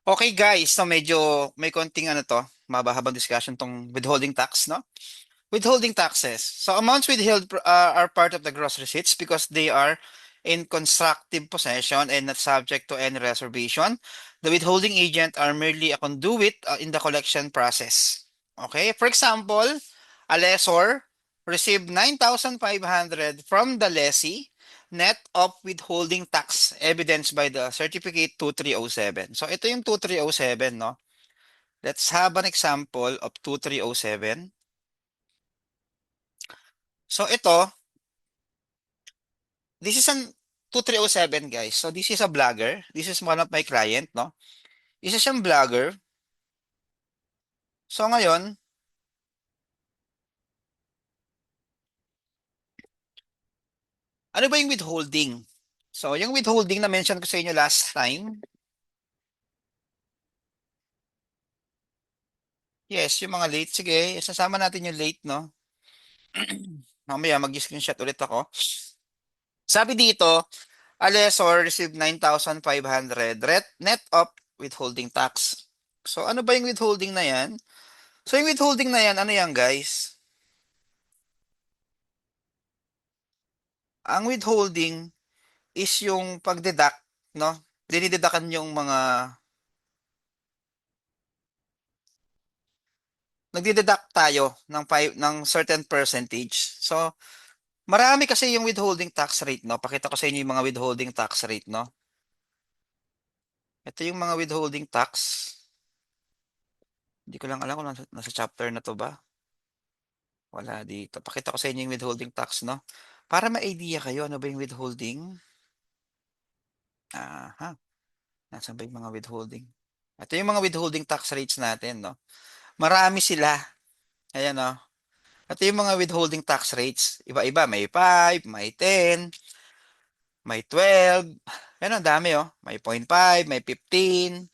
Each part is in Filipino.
Okay guys, so medyo may konting mabahabang discussion tong withholding tax, no? Withholding taxes. So amounts withheld are part of the gross receipts because they are in constructive possession and not subject to any reservation. The withholding agent are merely a conduit in the collection process. Okay? For example, a lessor received 9,500 from the lessee net of withholding tax evidenced by the certificate 2307. So ito yung 2307, no? Let's have an example of 2307. So ito, this is an 2307 guys. So this is a vlogger. This is one of my client, no? Isa siyang vlogger. So ngayon, ano ba yung withholding? So yung withholding na mention ko sa inyo last time, yes, yung mga late. Sige, sasama natin yung late, no? Mamaya mag-screenshot ulit ako. Sabi dito, a lessor received 9,500 net of withholding tax. So ano ba yung withholding na yan? So yung withholding na yan, ano yan guys? Ang withholding is yung pagdeduct, no? Dinideductan yung mga, nagdideduct tayo ng certain percentage. So, marami kasi yung withholding tax rate, no? Pakita ko sa inyo yung mga withholding tax rate, no? Ito yung mga withholding tax. Hindi ko lang alam kung nasa chapter na to ba. Wala dito. Pakita ko sa inyo yung withholding tax, no? Para ma-idea kayo, ano ba yung withholding? Aha, nasaan ba yung mga withholding? Ito yung mga withholding tax rates natin, no? Marami sila. Ayan, no? Ito yung mga withholding tax rates. Iba-iba. May 5, may 10, may 12. Yan ang dami, oh. May 0.5, may 15.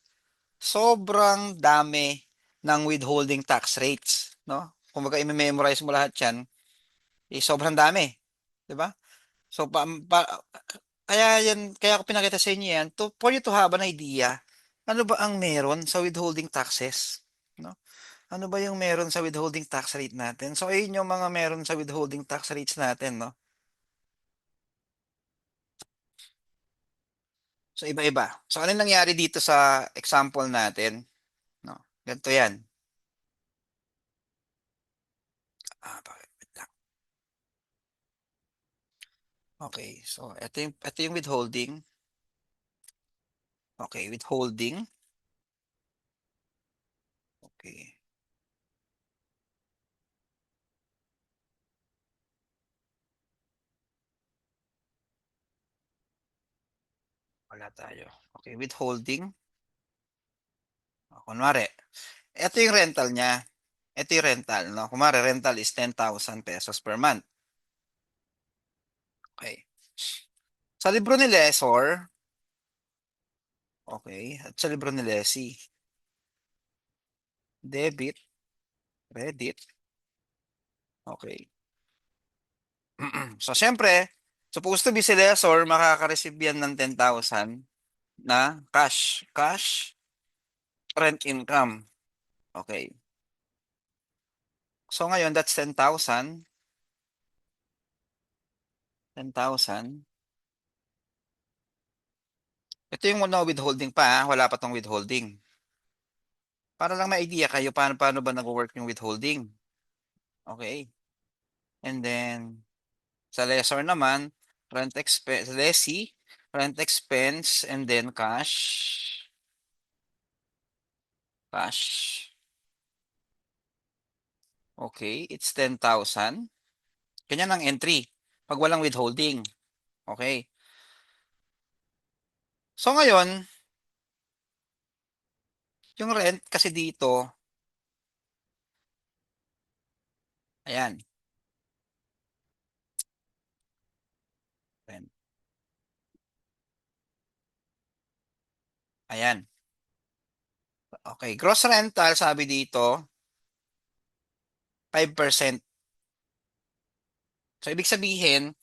Sobrang dami ng withholding tax rates, no? Kung baga i-memorize mo lahat yan, sobrang dami. 'Di ba? So, kaya ako pinakita sa inyo yan, for you to have an idea, ano ba ang meron sa withholding taxes? No? Ano ba yung meron sa withholding tax rate natin? So, ayun yung mga meron sa withholding tax rates natin, no? So, iba-iba. So, ano yung nangyari dito sa example natin? No? Ganito yan. Bakit? Wait lang. Okay. So, ito yung withholding. Okay, withholding. Okay. Wala tayo. Okay, withholding. Kunwari, ito yung rental niya. Ito yung rental, no? Kunwari, rental is 10,000 pesos per month. Okay. Sa libro ni Lesor, okay, at sa libro ni Lessee, debit, credit, okay. So, syempre, supposed to be si Lesor, makaka-receive yan ng 10,000 na cash. Cash, rent income. Okay. So, ngayon, that's 10,000. 10,000. Ito yung no withholding pa, ha? Wala pa tong withholding. Para lang ma-idea kayo paano ba nag-work yung withholding. Okay. And then, sa lessor naman, rent expense, lessee, rent expense, and then cash. Cash. Okay, it's 10,000. Ganyan ang entry. Pag walang withholding. Okay. So ngayon, yung rent kasi dito, ayan. Rent. Ayan. Okay, gross rental, sabi dito, 5%. So ibig sabihin,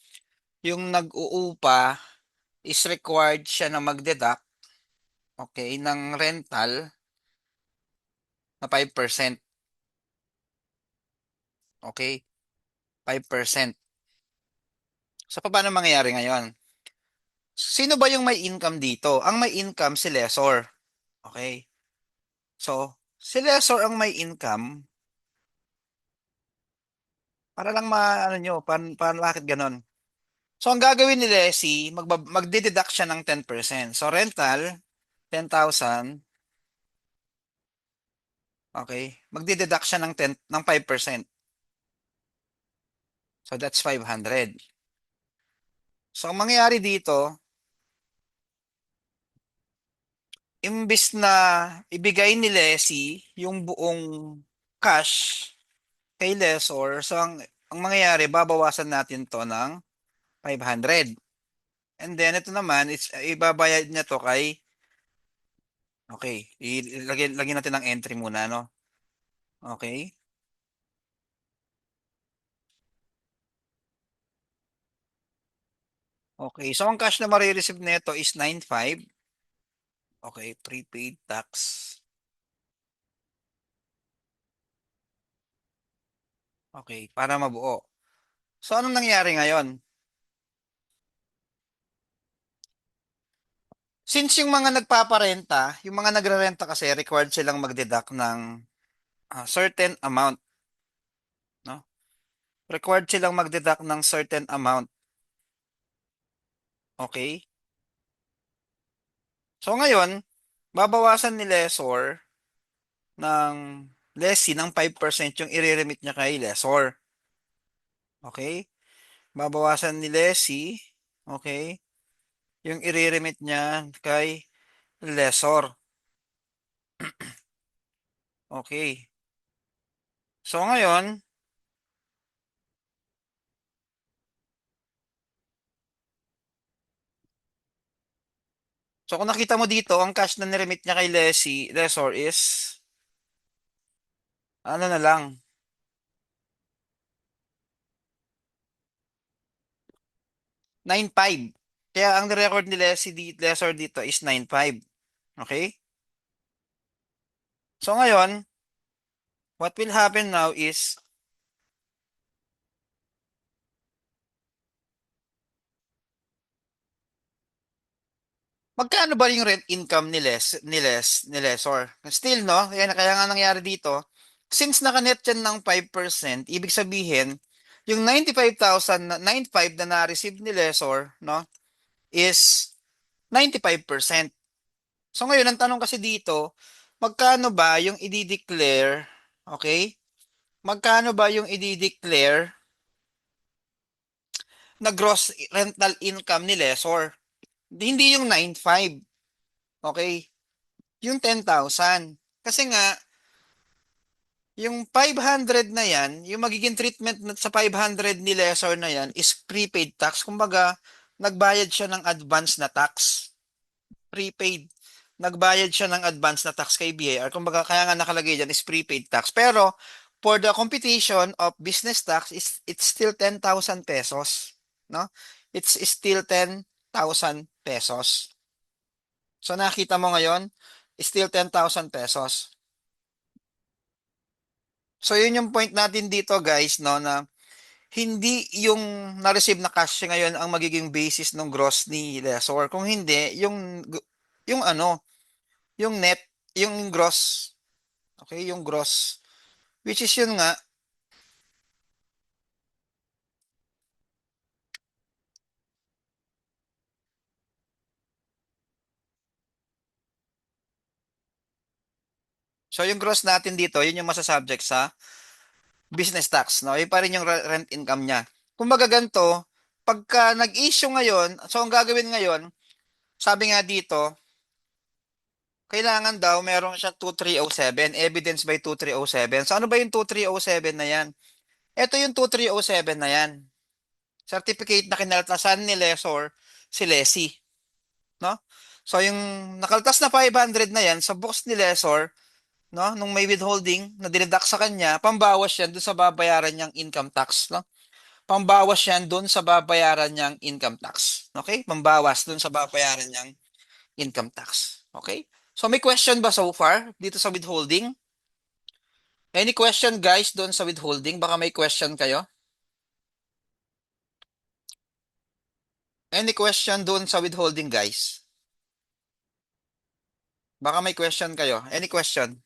yung nag-uupa is required siya na magdeduct okay, ng rental na 5%. Okay, 5%. So, paano mangyayari ngayon? Sino ba yung may income dito? Ang may income si lessor. Okay. So, si lessor ang may income. Para lang ano nyo, bakit ganon? So, ang gagawin ni Leslie, magdideduct siya ng 10%. So, rental, 10,000. Okay. Magdideduct siya ng 5%. So, that's 500. So, ang mangyayari dito, imbis na ibigay ni Leslie yung buong cash kay lessor, so ang mangyayari, babawasan natin to ng 500. And then, ito naman, ibabayad niya to kay, okay, lagyan natin ng entry muna, no? Okay. Okay, so ang cash na marireceive nito is 9,500. Okay, prepaid tax. Okay, para mabuo. So anong nangyari ngayon? Since yung mga nagpaparenta, yung mga nagrerenta kasi required silang magdeduct ng certain amount, no? Required silang magdeduct ng certain amount. Okay? So ngayon, babawasan ni lessor ng lessee ng 5% yung i-remit niya kay lessor. Okay? Babawasan ni lessee, okay, yung i-remit niya kay lessor. Okay. So ngayon, so kung nakita mo dito, ang cash na niremit niya kay lessor is, ano na lang, 9,500. Kaya ang record ni lessor dito is 9,500. Okay? So ngayon, what will happen now is, magkano ba yung rent income ni lessor? Still, no? Kaya nga nangyari dito, since nakanet yan ng 5%, ibig sabihin, yung 95,000 na 95 na na-receive ni lessor, no, is 95%. So ngayon, ang tanong kasi dito, magkano ba yung i-declare, okay? Magkano ba yung i-declare na gross rental income ni lessor? Hindi yung 9,500, okay? Yung 10,000. Kasi nga, yung 500 na yan, yung magiging treatment sa 500 ni lessor na yan is prepaid tax. Kumbaga, nagbayad siya ng advance na tax. Prepaid. Nagbayad siya ng advance na tax kay BIR. Kumbaga, kaya nga nakalagay dyan is prepaid tax. Pero, for the computation of business tax, it's still 10,000 pesos. No? It's still 10,000 pesos. So, nakita mo ngayon, still 10,000 pesos. So, yun yung point natin dito, guys, no, na hindi yung na-receive na cash ngayon ang magiging basis ng gross ni lessor. Kung hindi, yung ano, yung net, yung gross. Okay, yung gross. Which is yun nga. So, yung gross natin dito, yun yung masasubject sa business tax, no? Yun pa rin yung rent income niya. Kumbaga ganito, pagka nag-issue ngayon, so ang gagawin ngayon, sabi nga dito, kailangan daw meron siya 2307, evidence by 2307. So ano ba yung 2307 na yan? Ito yung 2307 na yan. Certificate na kinaltasan ni lessor si Lessee, no? So yung nakaltas na 500 na yan sa books ni lessor, no, nung may withholding na dineduct sa kanya, pambawas yan dun sa babayaran niyang income tax, no? Pambawas yan dun sa babayaran niyang income tax. Okay? Pambawas dun sa babayaran niyang income tax. Okay? So may question ba so far dito sa withholding? Any question guys doon sa withholding? Baka may question kayo? Any question doon sa withholding guys? Baka may question kayo. Any question?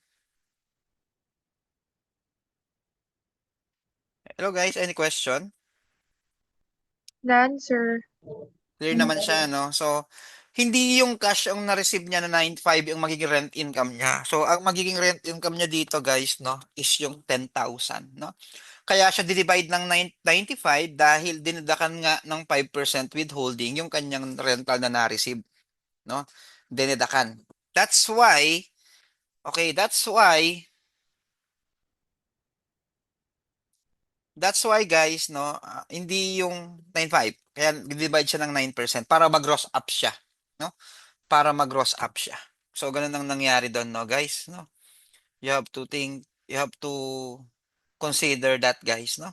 Hello guys, any question? None, sir. Clear naman siya, no? So, hindi yung cash ang na-receive niya na 9.5 yung magiging rent income niya. So, ang magiging rent income niya dito, guys, no, is yung 10,000, no? Kaya siya divide ng 95 dahil dinadakan nga ng 5% withholding yung kanyang rental na na-receive, no? Dinadakan. That's why, okay, that's why guys, no, hindi yung 9.5. Kaya divide siya ng 9% para mag-gross up siya, no? Para mag-gross up siya. So, ganun ang nangyari doon, no, guys, no? You have to consider that, guys, no?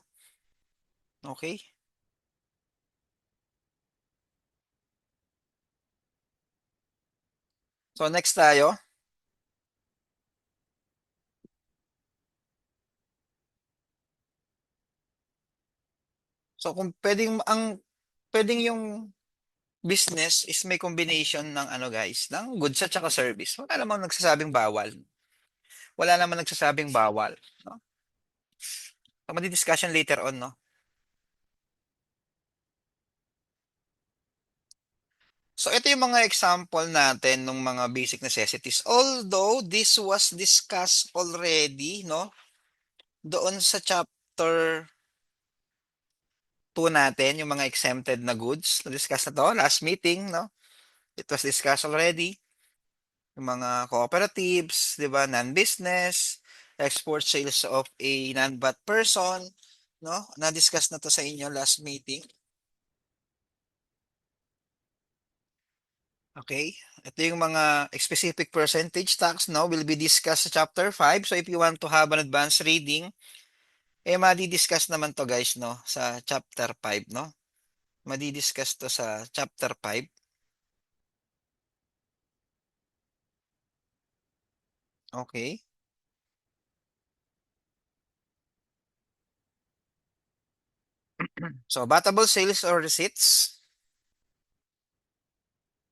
Okay? So, next tayo. So, kung pwedeng yung business is may combination ng ano, guys, ng goods at saka service. Wala namang nagsasabing bawal. Wala namang nagsasabing bawal, no? So, madi-discussion later on, no? So, ito yung mga example natin ng mga basic necessities. Although, this was discussed already, no? Doon sa chapter 2 natin, yung mga exempted na goods. Na-discuss na to last meeting, no? It was discussed already. Yung mga cooperatives, di ba? Non-business, export sales of a non-bat person, no? Na-discuss na to sa inyo last meeting. Okay? Ito yung mga specific percentage tax, no? Will be discussed sa chapter 5. So if you want to have an advanced reading, madi-discuss naman to guys, no? Sa chapter 5, no? Madi-discuss to sa chapter 5. Okay? So, batable sales or receipts.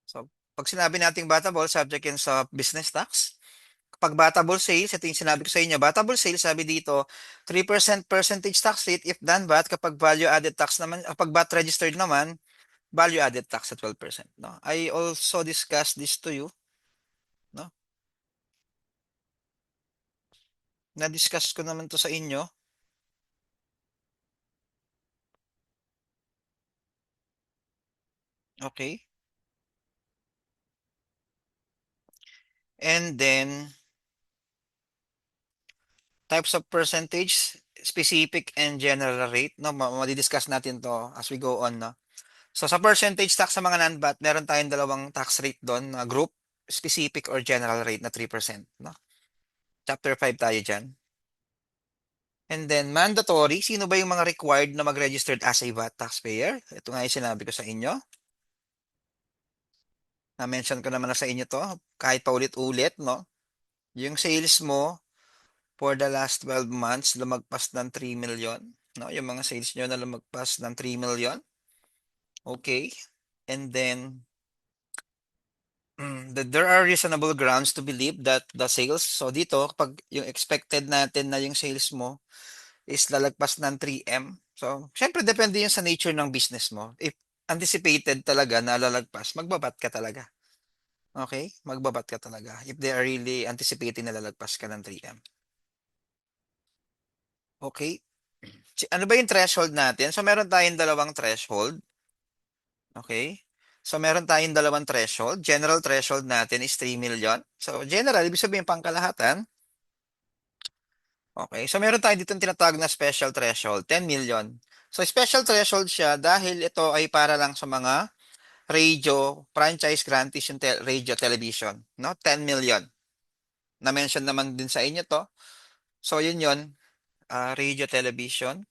So, pag sinabi nating batable, subject yan sa business tax. Kapag batable sales, ito yung sinabi ko sa inyo, batable sales, sabi dito, 3% percentage tax rate if done VAT. Kapag value added tax naman, kapag VAT registered naman, value added tax at 12%. No? I also discussed this to you. No? Na-discuss ko naman to sa inyo. Okay. And then, types of percentage, specific and general rate. No? Madi-discuss natin to as we go on. No? So sa percentage tax sa mga non-VAT, meron tayong dalawang tax rate doon na group, specific or general rate na 3%. No? Chapter 5 tayo dyan. And then mandatory, sino ba yung mga required na mag-registered as a VAT taxpayer? Ito nga yung sinabi ko sa inyo. Na-mention ko naman na sa inyo to, kahit pa ulit-ulit, no? Yung sales mo for the last 12 months, lumagpas ng 3 million. No? Yung mga sales nyo na lumagpas ng 3 million. Okay. And then, that there are reasonable grounds to believe that the sales, so dito, kapag yung expected natin na yung sales mo is lalagpas ng 3M, so, syempre, depende yun sa nature ng business mo. If anticipated talaga na lalagpas, magbabat ka talaga. Okay? Magbabat ka talaga. If they are really anticipating na lalagpas ka ng 3M. Okay? Ano ba yung threshold natin? So, meron tayong dalawang threshold. Okay? So, meron tayong dalawang threshold. General threshold natin is 3 million. So, general, ibig sabihin pangkalahatan. Okay. So, meron tayo dito tinatawag na special threshold, 10 million. So, special threshold siya dahil ito ay para lang sa mga radio, franchise grantees yung radio television. No? 10 million. Na-mention naman din sa inyo to. So, yun. Radio television.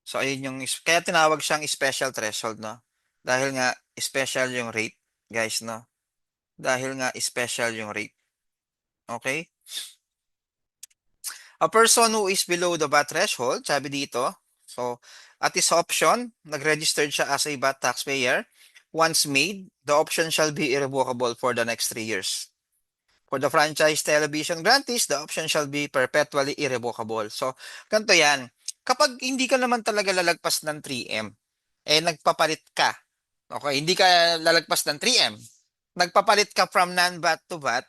So, ayun yung, kaya tinawag siyang special threshold, no? Dahil nga special yung rate, guys, no? Dahil nga special yung rate. Okay? A person who is below the VAT threshold, sabi dito, so at his option, nag-registered siya as a VAT taxpayer. Once made, the option shall be irrevocable for the next 3 years. For the franchise television grantees, the option shall be perpetually irrevocable. So, ganito yan. Kapag hindi ka naman talaga lalagpas ng 3M, nagpapalit ka. Okay, hindi ka lalagpas ng 3M. Nagpapalit ka from non-VAT to VAT.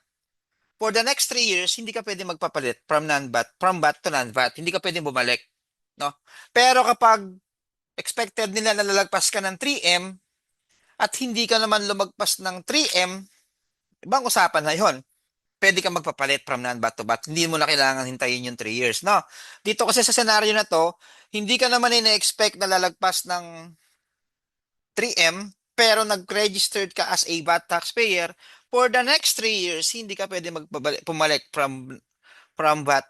For the next 3 years, hindi ka pwede magpapalit from VAT to non-VAT. Hindi ka pwede bumalik. No? Pero kapag expected nila na lalagpas ka ng 3M at hindi ka naman lumagpas ng 3M, ibang usapan na yon. Pwede ka magpapalit from non-bat to bat. Hindi mo na kailangan hintayin yung 3 years. No? Dito kasi sa senaryo na to, hindi ka naman ina-expect na lalagpas ng 3M, pero nag-registered ka as a VAT taxpayer, for the next 3 years, hindi ka pwede pumalik from VAT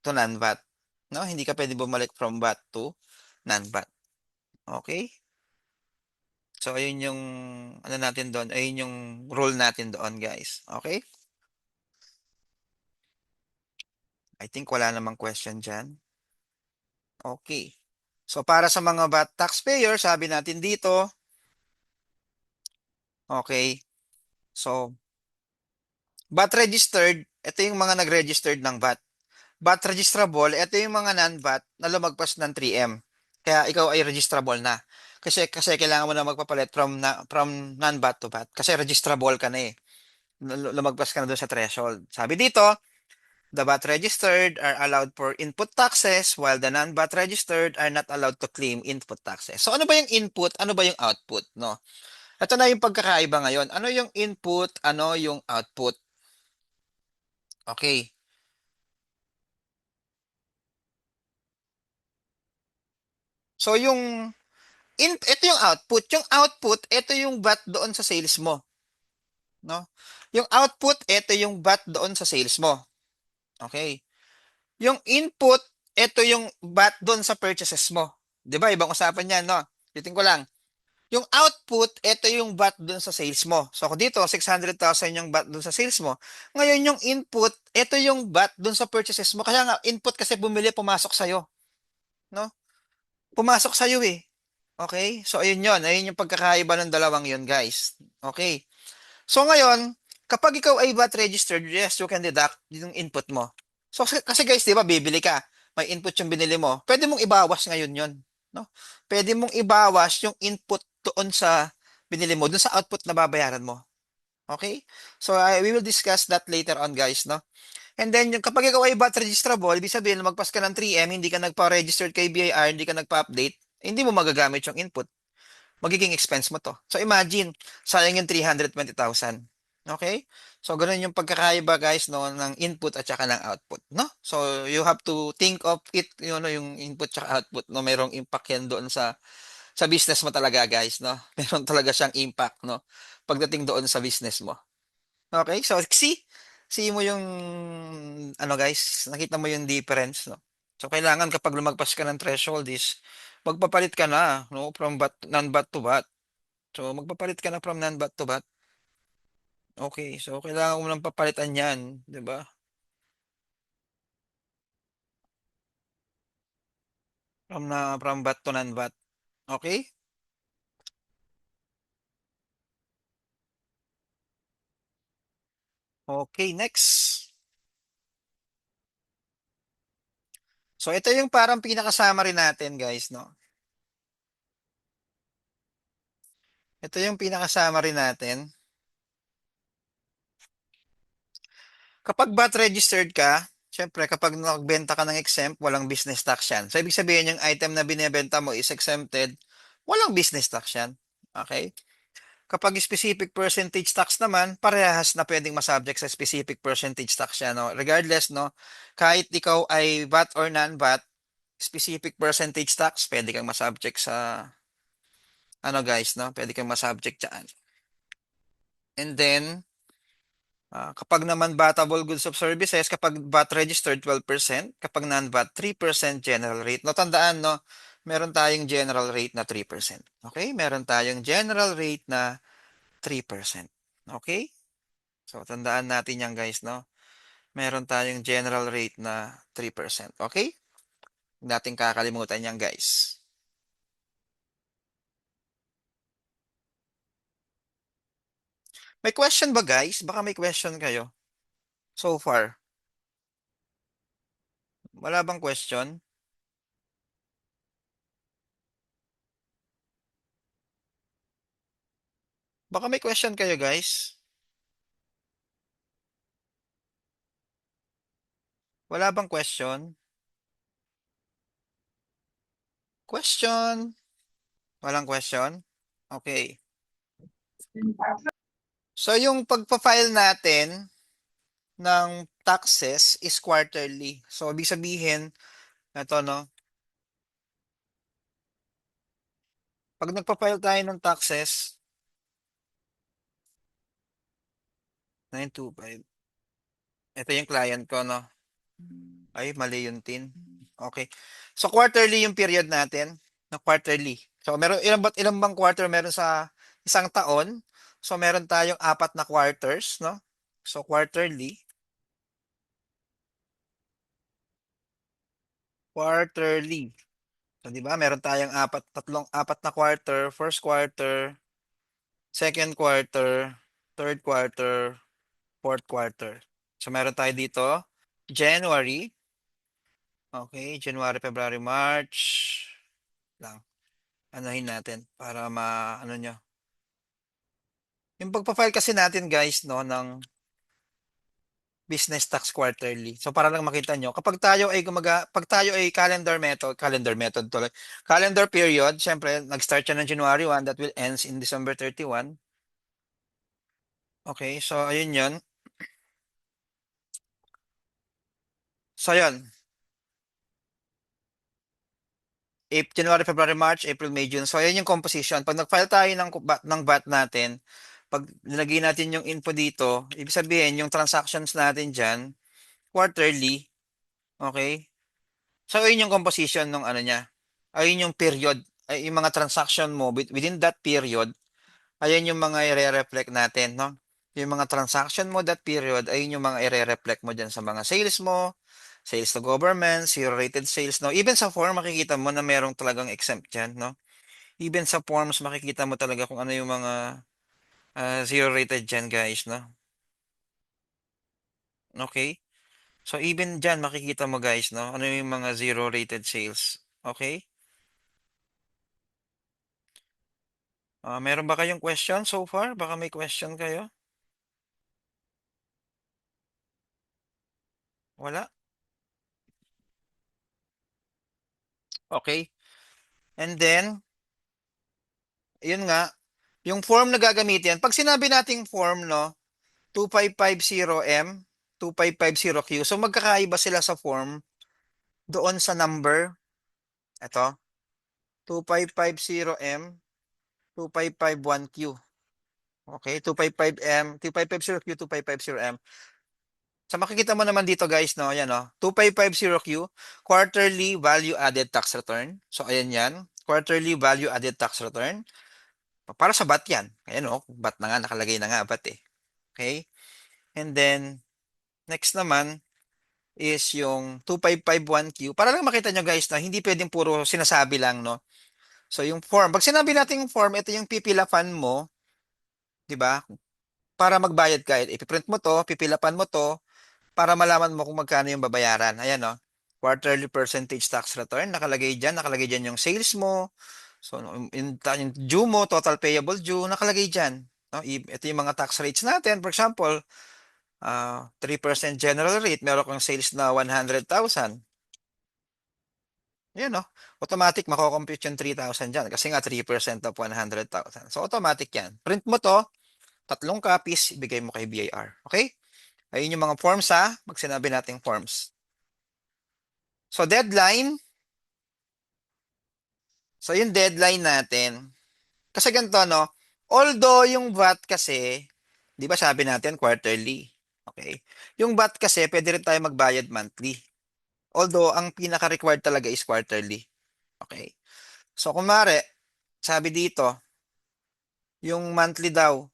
to non-VAT. No? Hindi ka pwede bumalik from VAT to non-VAT. Okay? So, ayun yung ano natin doon, ayun yung rule natin doon, guys. Okay? I think wala namang question dyan. Okay. So, para sa mga VAT taxpayer, sabi natin dito, okay, so, VAT registered, ito yung mga nag-registered ng VAT. VAT registrable, ito yung mga non-VAT na lumagpas ng 3M. Kaya ikaw ay registrable na. Kasi kailangan mo na magpapalit from non-VAT to VAT. Kasi registrable ka na eh. Lumagpas ka na doon sa threshold. Sabi dito, the VAT registered are allowed for input taxes while the non-VAT registered are not allowed to claim input taxes. So ano ba yung input? Ano ba yung output? No? Ito na yung pagkakaiba ngayon. Ano yung input? Ano yung output? Okay. So ito yung output. Yung output, ito yung VAT doon sa sales mo. No? Yung output, ito yung VAT doon sa sales mo. Okay. Yung input, ito yung VAT doon sa purchases mo. 'Di ba? Ibang usapan 'yan, no? Titingin ko lang. Yung output, ito yung VAT doon sa sales mo. So, kung dito, 600,000 yung VAT doon sa sales mo. Ngayon, yung input, ito yung VAT doon sa purchases mo. Kaya nga, input kasi bumili, pumasok sa'yo. No? Pumasok sa'yo eh. Okay? So, ayun yon. Ayun yung pagkakaiba ng dalawang yun, guys. Okay. So, ngayon, kapag ikaw ay VAT registered, yes, you can deduct yung input mo. So, kasi guys, di ba, bibili ka. May input yung binili mo. Pwede mong ibawas ngayon yon. No? Pwede mong ibawas yung input doon sa binili mo, doon sa output na babayaran mo. Okay? So, we will discuss that later on, guys, no? And then, yung, kapag ikaw ay VAT registrable, ibig sabihin, magpas ka ng 3M, hindi ka nagpa-registered kay BIR, hindi ka nagpa-update, hindi mo magagamit yung input. Magiging expense mo to. So, imagine, sayang yung 320,000. Okay? So, ganun yung pagkakaiba, guys, no, ng input at saka ng output, no? So, you have to think of it, yung input at output, no? Mayroong impact yan doon sa business mo talaga, guys, no? Meron talaga siyang impact, no? Pagdating doon sa business mo. Okay? So, see mo yung ano, guys, nakita mo yung difference, no? So, kailangan kapag lumagpas ka ng threshold is magpapalit ka na, no, from non-bat to bat. So, magpapalit ka na from non-bat to bat. Okay, so kailangan mo nang papalitan 'yan, 'di ba? From bat to non-bat. Okay? Okay, next. So, ito yung parang pinaka-summary natin, guys, no? Ito yung pinaka-summary natin. Kapag VAT registered ka, syempre kapag nagbenta ka ng exempt, walang business tax yan. So, ibig sabihin yung item na binebenta mo is exempted, walang business tax yan. Okay? Kapag specific percentage tax naman, parehas na pwedeng masubject sa specific percentage tax yan. No? Regardless, no, kahit ikaw ay VAT or non-VAT, specific percentage tax, pwede kang masubject sa, ano guys, no? Pwede kang masubject dyan. And then, kapag naman vatable goods of services, kapag VAT registered 12%, kapag non-VAT 3% general rate. No, tandaan, no, meron tayong general rate na 3%. Okay? Meron tayong general rate na 3%. Okay? So, tandaan natin yan guys, no? Meron tayong general rate na 3%. Okay? Hindi natin kakalimutan yan guys. May question ba guys? Baka may question kayo so far. Wala bang question? Baka may question kayo guys. Wala bang question? Question? Walang question? Okay. So yung pagpa-file natin ng taxes is quarterly. So ibig sabihin, ito no, pag nagpa-file tayo ng taxes, 925. Ito yung client ko no. Ay, mali yung tin. Okay. So quarterly yung period natin, na quarterly. So meron ilang bang quarter meron sa isang taon? So meron tayong apat na quarters, no? So quarterly, quarterly. So 'di ba? Meron tayong apat na quarter, first quarter, second quarter, third quarter, fourth quarter. So meron tayo dito January, okay, January, February, March lang. Anahin natin para ano nyo. Yung pagpa-file kasi natin guys no ng business tax quarterly. So para lang makita nyo, kapag tayo ay pag tayo ay calendar method tuloy. Calendar period, syempre nag-start siya ng January 1 that will ends in December 31. Okay, so ayun 'yon. So yun, January, February, March, April, May, June. So ayun yung composition. Pag nag-file tayo ng VAT natin, pag nilagay natin yung info dito, ibig sabihin yung transactions natin diyan quarterly, okay? So, ayun yung composition ng ano niya. Ayun yung period. Ay, yung mga transaction mo within that period, ayun yung mga i-reflect natin, no? Yung mga transaction mo that period, ayun yung mga i-reflect mo dyan sa mga sales mo, sales to government, zero-rated sales, no? Even sa form, makikita mo na merong talagang exempt dyan, no? Even sa forms, makikita mo talaga kung ano yung mga zero-rated dyan, guys, no? Okay? So, even dyan, makikita mo, guys, no? Ano yung mga zero-rated sales. Okay? Meron ba kayong question so far? Baka may question kayo? Wala? Okay. And then, yun nga, yung form na gagamitin, pag sinabi nating form, no, 2550M, 2550Q, so magkakaiba sila sa form doon sa number, ito, 2550M, 2551Q. Okay, 255M, 2550Q, 2550M. So makikita mo naman dito guys, no, ayan no, 2550Q, quarterly value added tax return. So ayan yan, quarterly value added tax return. Para sa VAT yan. Ayan no, VAT na nga, nakalagay na nga VAT eh. Okay? And then, next naman is yung 2551Q. Para lang makita nyo guys na hindi pwedeng puro sinasabi lang, no? So yung form, pag sinabi natin yung form, ito yung pipilafan mo, di ba? Para magbayad ka, ipiprint mo to, pipilapan mo to, para malaman mo kung magkano yung babayaran. Ayan, no? Quarterly percentage tax return, nakalagay dyan yung sales mo. So, yung due mo, total payable due, nakalagay dyan. No? Ito yung mga tax rates natin. For example, 3% general rate, meron kang sales na 100,000. Yan, no? Automatic, mako-compute yung 3,000 dyan kasi nga 3% of 100,000. So, automatic yan. Print mo to, tatlong copies, ibigay mo kay BIR. Okay? Ayun yung mga forms ha, pag sinabi nating forms. So deadline, so yung deadline natin, kasi ganito no, although yung VAT kasi, di ba sabi natin quarterly, okay? Yung VAT kasi pwede rin tayo magbayad monthly. Although ang pinaka-required talaga is quarterly. Okay? So, kumare, sabi dito, yung monthly daw,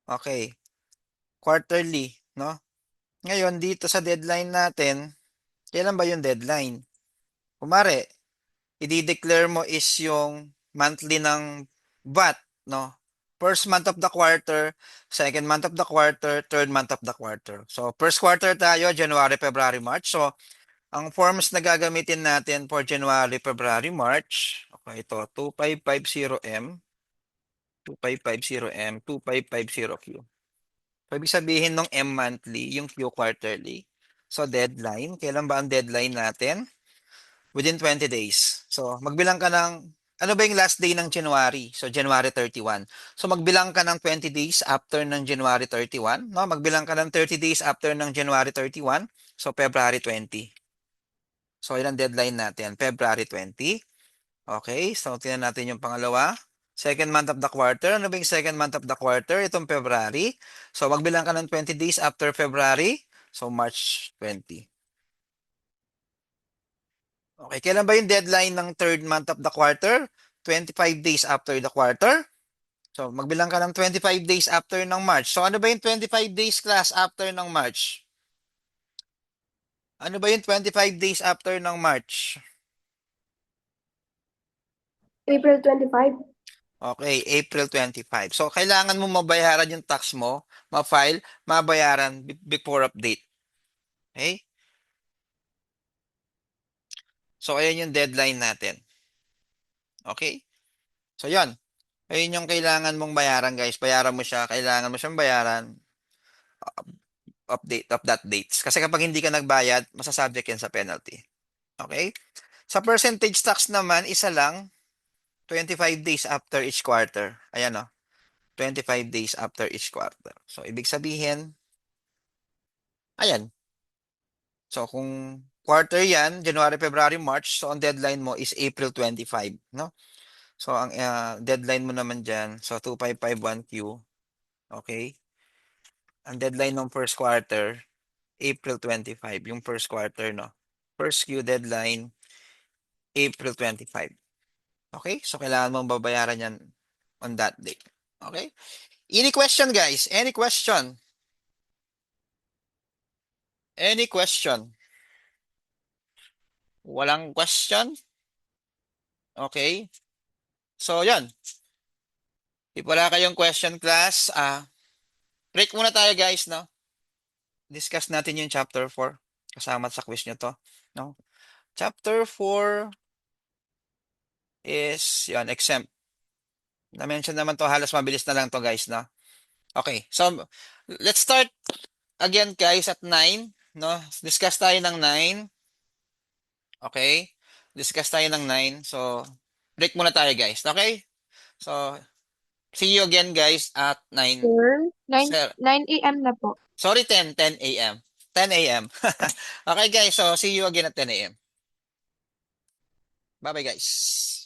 okay, quarterly, no? Ngayon, dito sa deadline natin, kailan ba yung deadline? Kumare, i-declare mo is yung monthly ng VAT, no? First month of the quarter, second month of the quarter, third month of the quarter. So, first quarter tayo, January, February, March. So, ang forms na gagamitin natin for January, February, March, okay, ito, 2550M, 2550M, 2550Q. So, ibig sabihin ng M monthly, yung Q quarterly. So, deadline, kailan ba ang deadline natin? Within 20 days. So, magbilang ka ng, ano ba yung last day ng January? So, January 31. So, magbilang ka ng 20 days after ng January 31. No? Magbilang ka ng 30 days after ng January 31. So, February 20. So, yun ang deadline natin. February 20. Okay, so tingnan natin yung pangalawa. Second month of the quarter. Ano ba yung second month of the quarter? Itong February. So, magbilang ka ng 20 days after February. So, March 20. Okay, kailan ba yung deadline ng third month of the quarter? 25 days after the quarter. So, magbilang ka ng 25 days after ng March. So, ano ba yung 25 days class after ng March? Ano ba yung 25 days after ng March? April 25. Okay, April 25. So, kailangan mo mabayaran yung tax mo, ma-file, mabayaran before update. Okay? So, ayan yung deadline natin. Okay? So, yan. Ayun yung kailangan mong bayaran, guys. Bayaran mo siya. Kailangan mo siyang bayaran update of that dates. Kasi kapag hindi ka nagbayad, masasubject yan sa penalty. Okay? Sa percentage tax naman, isa lang, 25 days after each quarter. Ayan o, 25 days after each quarter. So, ibig sabihin, ayan. So, kung quarter yan, January, February, March, so ang deadline mo is April 25, no? So, ang deadline mo naman dyan, so 2551Q, okay? Ang deadline ng first quarter, April 25, yung first quarter, no? First Q deadline, April 25. Okay? So, kailangan mong babayaran yan on that date. Okay? Any question, guys? Any question? Any question? Walang question? Okay? So, yan. If wala kayong question, class, break muna tayo, guys, no? Discuss natin yung chapter 4. Kasama sa quiz nyo to. No? Chapter 4 is, yan, exempt. Na-mention naman to, halos mabilis na lang to, guys, no? Okay, so, let's start again, guys, at 9. No? Discuss tayo ng 9. Okay? Discuss tayo ng 9. So, break muna tayo, guys. Okay? So, see you again, guys, at 9. Sir, 9, Sir, 9 a.m. na po. sorry, 10 a.m. 10 a.m. Okay, guys. So, see you again at 10 a.m. Bye-bye, guys.